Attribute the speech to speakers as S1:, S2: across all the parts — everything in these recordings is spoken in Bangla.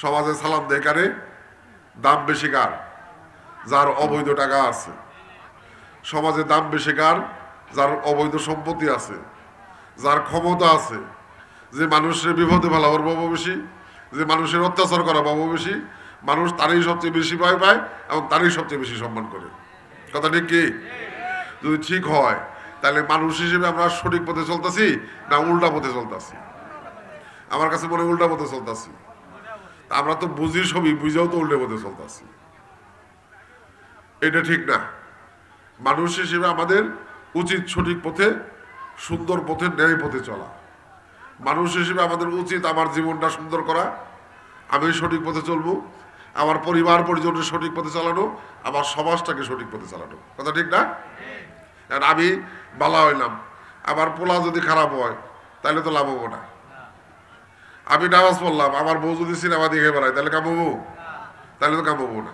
S1: সমাজে সালাম দেয় কারে? দাম বেশি কার? যার অবৈধ টাকা আছে। সমাজে দাম বেশি কার? যার অবৈধ সম্পত্তি আছে, যার ক্ষমতা আছে, যে মানুষের বিপদে ফেলাবার পাবো বেশি, যে মানুষের অত্যাচার করা পাবো বেশি, মানুষ তারই সবচেয়ে বেশি ভয় পায় এবং তারই সবচেয়ে বেশি সম্মান করে। কথা ঠিক কি? যদি ঠিক হয় তাহলে মানুষ হিসেবে আমরা সঠিক পথে চলতেছি না উল্টা পথে চলতেছি? আমার কাছে মনে উল্টা পথে চলতেছি। আমরা তো বুঝি সবই, বুঝেও তো উল্টে পথে চলতেছি। এটা ঠিক না। মানুষ হিসেবে আমাদের উচিত সঠিক পথে, সুন্দর পথে, ন্যায় পথে চলা। মানুষ হিসেবে আমাদের উচিত আমার জীবনটা সুন্দর করা, আমি সঠিক পথে চলবো, আমার পরিবার পরিজনের সঠিক পথে চালানো, আমার সমাজটাকে সঠিক পথে চালানো। কথা ঠিক না? আমি বালা হইলাম, আমার পোলা যদি খারাপ হয় তাহলে তো লাভ হবো না। আমি নামাজ পড়লাম, আমার বউ যদি সিনেমা দেখে বেড়ায় তাহলে কামাবো? তাহলে তো কামাবো না।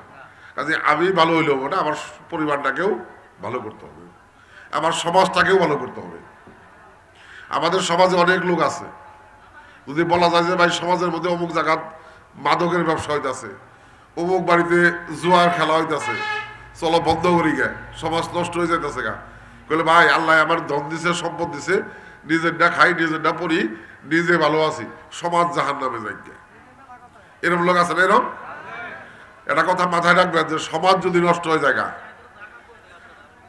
S1: কাজে আমি ভালো হইলে হবো না, আমার পরিবারটাকেও ভালো করতে হবে, আমার সমাজটাকেও ভালো করতে হবে। আমাদের সমাজে অনেক লোক আছে, যদি বলা যায় যে ভাই সমাজের মধ্যে অমুক জায়গা মাদকের ব্যবসা হইতেছে, অমুক বাড়িতে জুয়ার খেলা হইতেছে, চলো বন্ধ করি গে, সমাজ নষ্ট হয়ে যাইতেছে গা। বলে ভাই আল্লাহ আমার ধন দিছে, সম্পদ দিছে, নিজেরটা খাই, নিজেরটা পড়ি, নিজে ভালো আছি, সমাজ জাহান নামে যাই গে। এরকম লোক আছে না? এরকম একটা কথা মাথায় রাখবেন যে সমাজ যদি নষ্ট হয়ে যায়,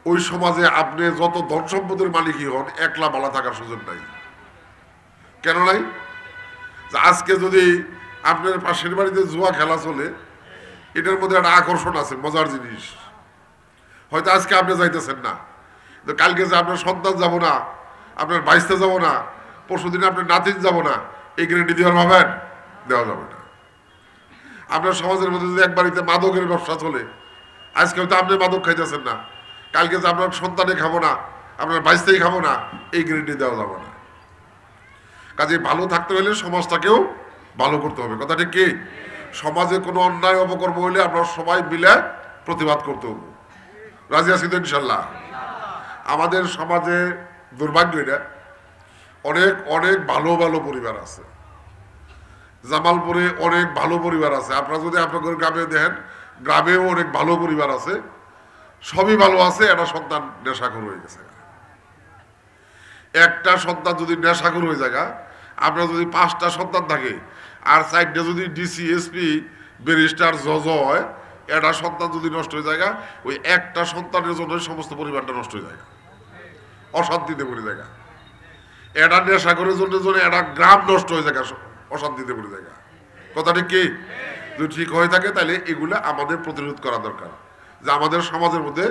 S1: ওই সমাজে আপনি যত ধন সম্পদের মালিকই হন, একলা ভালো থাকার সুযোগ নাই। কেন নাই? আজকে যদি আপনার পাশের বাড়িতে জুয়া খেলা চলে, এটার মধ্যে একটা আকর্ষণ আছে, মজার জিনিস। হয়তো আজকে আপনি যাইতেছেন না, কালকে যে আপনার সন্তান যাব না, আপনার বাইসতে যাব না, পরশুদিন আপনার নাতিন যাব না, এই গ্যারান্টি দেওয়ার ভাবেন? দেওয়া যাবে না। আপনার সমাজের মধ্যে যদি এক বাড়িতে মাদকের ব্যবসা চলে, আজকে হয়তো আপনি মাদক খাইতেছেন না, কালকে যে আপনার সন্তানে খাবো না, আপনার বাইসতেই খাবো না, এই গ্যারান্টি দেওয়া যাবে না। কাজে ভালো থাকতে হলে সমাজটাকেও ভালো করতে হবে। কথা ঠিক কি? সমাজে কোনো অন্যায় অপকর্ম হইলে আমরা সবাই মিলে প্রতিবাদ করতে হবে। রাজি আছি তো ইনশাল্লাহ? আমাদের সমাজে দুর্ভাগ্য এটা, অনেক অনেক ভালো ভালো পরিবার আছে। জামালপুরে অনেক ভালো পরিবার আছে, আপনারা যদি আপনাদের গ্রামে দেখেন, গ্রামেও অনেক ভালো পরিবার আছে, সবই ভালো আছে। একটা সন্তান নেশাখোর হয়ে গেছে। একটা সন্তান যদি নেশাখোর হয়ে যায়, আপনার যদি 5টা সন্তান থাকে আর 4টা যদি ডিসি, এসপি, ব্যারিস্টার, জজ হয়, একটা সন্তান যদি নষ্ট হয়ে যায়, ওই একটা সন্তানের জন্য সমস্ত পরিবারটা নষ্ট হয়ে যায়, অশান্তিতে পড়ে যায়। এটা নেশাখোরের জন্য একটা গ্রাম নষ্ট হয়ে যায়, অশান্তিতে পড়ে যায়। কথা ঠিক কি? যদি ঠিক হয়ে থাকে তাহলে এগুলো আমাদের প্রতিরোধ করা দরকার, যে আমাদের সমাজের মধ্যে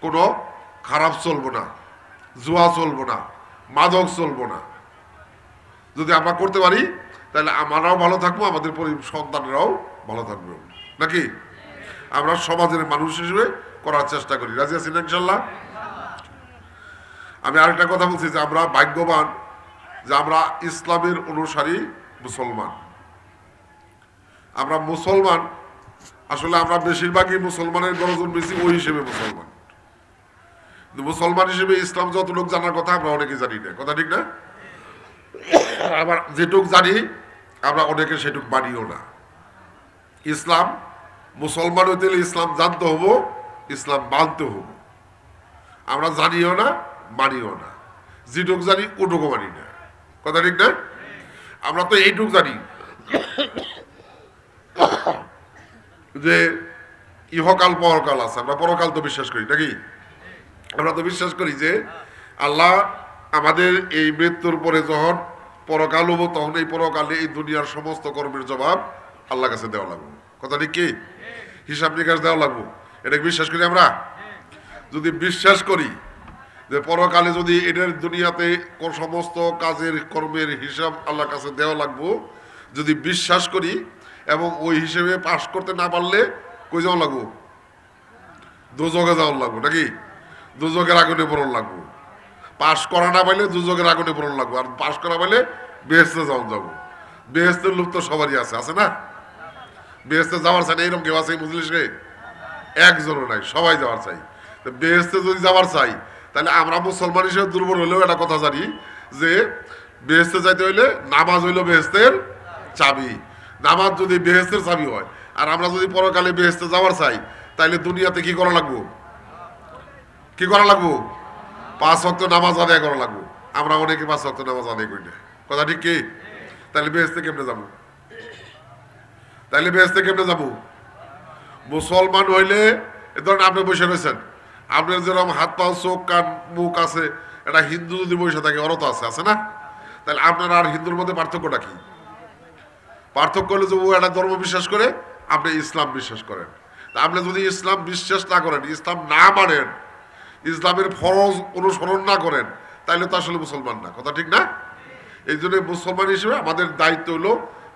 S1: কোনো খারাপ চলবো না, জুয়া চলবো না, মাদক চলবো না। যদি আমরা করতে পারি তাহলে আমরাও ভালো থাকবো, আমাদের সন্তানরাও ভালো থাকবে, নাকি? আমরা সমাজের মানুষ হিসেবে করার চেষ্টা করি। রাজি আছেন ইনশাল্লাহ? আমি আরেকটা কথা বলছি যে আমরা ভাগ্যবান যে আমরা ইসলামের অনুসারী মুসলমান। আমরা মুসলমান, আসলে আমরা বেশিরভাগই মুসলমানের গরজন বেশি, ওই হিসেবে মুসলমান। মুসলমান হিসেবে ইসলাম যতটুক জানার কথা আমরা অনেকে জানি না। কথা ঠিক না? আবার যেটুক জানি আমরা অনেকে সেটুক মানিও না। ইসলাম মুসলমান হইতে হলে ইসলাম জানতে হবো, ইসলাম মানতে হবো। আমরা জানিও না, মানিও না। যেটুক জানি ওটুকু মানি না। কথা ঠিক না? আমরা তো এইটুক জানি যে ইহকাল পরকাল আছে, আমরা পরকাল তো বিশ্বাস করি, নাকি? আমরা তো বিশ্বাস করি যে আল্লাহ আমাদের এই মৃত্যুর পরে যখন পরকাল হবো, তখন এই পরকালে এই দুনিয়ার সমস্ত কর্মের জবাব আল্লাহর কাছে দেওয়া লাগবে। কথা ঠিক কি? হিসাব নিকাশ দেওয়া লাগবে। এটা বিশ্বাস করি আমরা। যদি বিশ্বাস করি যে পরকালে যদি এটার দুনিয়াতে সমস্ত কাজের কর্মের হিসাব আল্লাহর কাছে দেওয়া লাগবো, যদি বিশ্বাস করি এবং ওই হিসেবে পাশ করতে না পারলে কই যাওয়া লাগবো? দোজকে যাওয়া লাগবো, নাকি? দুজকের আগুনে পড়ন লাগবো। পাশ করা না পাইলে দুজকের আগুনে পড়ন লাগবো, আর পাশ করা পাইলে বেহেস্তে যাওয়া যাবো। বেহেস্তের লোক তো সবারই আছে, আছে না? বেহেস্তে যাওয়ার চাই না এরকম কেউ আছে বুঝলিস? একজনও নাই, সবাই যাওয়ার চাই। বেহেস্তে যদি যাওয়ার চাই তাহলে আমরা মুসলমান হিসেবে দুর্বল হইলেও একটা কথা জানি যে বেহেস্তে যাইতে হইলে নামাজ হইল বেহেস্তের চাবি, নামাজ যদি বেহেস্তের চাবি হয়, আর আমরা যদি পরকালে বেহেস্তে যাওয়ার চাই, তাইলে দুনিয়াতে কি করা লাগবো? কি করা লাগবো? 5 ওয়াক্ত নামাজ আদায় করা লাগবো। আমরা অনেকে 5 ওয়াক্ত নামাজ আদায় করি না। কথা ঠিক কি? তাহলে বেহেস্তে কেমনে যাবো? তাইলে বেহেস্তে কেমনে যাবো? মুসলমান হইলে, ধরেন আপনি বসে রয়েছেন, আপনার যেরকম হাত পা চোখ কান মুখ আছে, এটা হিন্দু যদি বসে থাকে ওরও তো আছে না? তাহলে আপনার আর হিন্দুর মধ্যে পার্থক্যটা কি? পার্থক্য হলো যে ও একটা ধর্ম বিশ্বাস করে, আপনি ইসলাম বিশ্বাস করেন। তা আপনি যদি ইসলাম বিশ্বাস না করেন, ইসলাম না মানেন, ইসলামের ফরজ অনুসরণ না করেন, তাহলে তো আসলে মুসলমান না। কথা ঠিক না? এই জন্য মুসলমান হিসেবে আমাদের দায়িত্ব হলো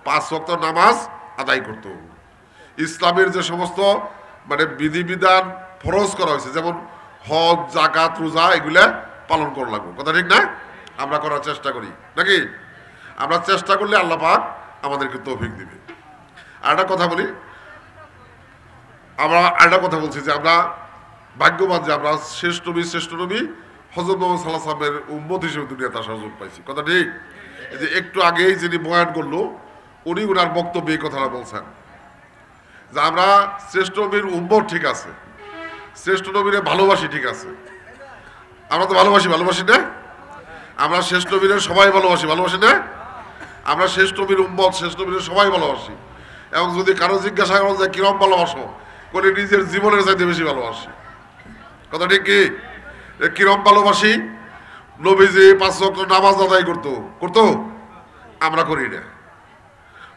S1: 5 ওয়াক্ত নামাজ আদায় করতে হবে। ইসলামের যে সমস্ত মানে বিধিবিধান ফরজ করা হয়েছে, যেমন হজ জাকাত রোজা, এগুলা পালন করা লাগবে। কথা ঠিক না? আমরা করার চেষ্টা করি নাকি? আমরা চেষ্টা করলে আল্লাহ পাক আমাদেরকে তৌফিক দিবে। আর একটা কথা বলি, আমরা আরেকটা কথা বলছি যে আমরা ভাগ্যবান যে আমরা শ্রেষ্ঠ নবী হযরত মুহাম্মদ সাল্লাল্লাহু আলাইহি ওয়াসাল্লামের উম্মত হিসেবে দুনিয়াতে আসার সুযোগ পাইছি। কথা ঠিক? এই যে একটু আগেই যিনি বয়ান করলো, উনি ওনার বক্তব্যে এই কথাটা বলছেন যে আমরা শ্রেষ্ঠ নবীর উম্মত, ঠিক আছে, শ্রেষ্ঠ নবীরে ভালোবাসি, ঠিক আছে, আমরা তো ভালোবাসি না? আমরা শ্রেষ্ঠ নবীরে সবাই ভালোবাসি না? আমরা শ্রেষ্ঠ নবীর উম্মত, শ্রেষ্ঠ নবীরে সবাই ভালোবাসি। এবং যদি কারো জিজ্ঞাসা করা যায় কিরম ভালোবাসো, করে নিজের জীবনের চাইতে বেশি ভালোবাসি। কথা ঠিক কি? কিরম ভালোবাসি? নবীজি 5 ওয়াক্ত নামাজ আদায় করতো, আমরা করি না।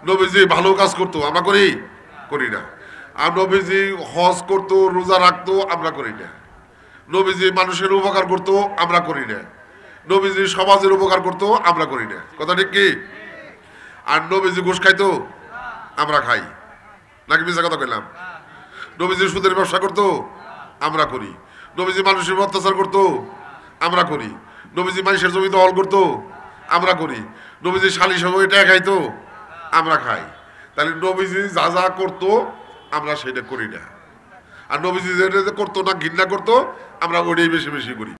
S1: নবীজি ভালো কাজ করতো, আমরা করি না। আর নবীজি হজ করতো, রোজা রাখতো, আমরা করি না। নবীজি মানুষের উপকার করতো, আমরা করি না। নবীজি সমাজের উপকার করতো, আমরা করি না। কথা ঠিক কি? আর নবীজি ঘুষ খাইতো, আমরা খাই নাকি? মিছা কথা কইলাম? নবীজি সুদের ব্যবসা করতো, আমরা করি। নবীজি মানুষের অত্যাচার করতো, আমরা করি। নবীজি মানুষের জমি দখল করতো, আমরা করি। নবীজি শালি সময় টাকা খাইতো, আমরা খাই। তাহলে নবীজি যা করতো আমরা সেটা করি না। আর নবীজি যেটা করতো না, ঘৃণা করতো, আমরা ওইটাই বেশি করি।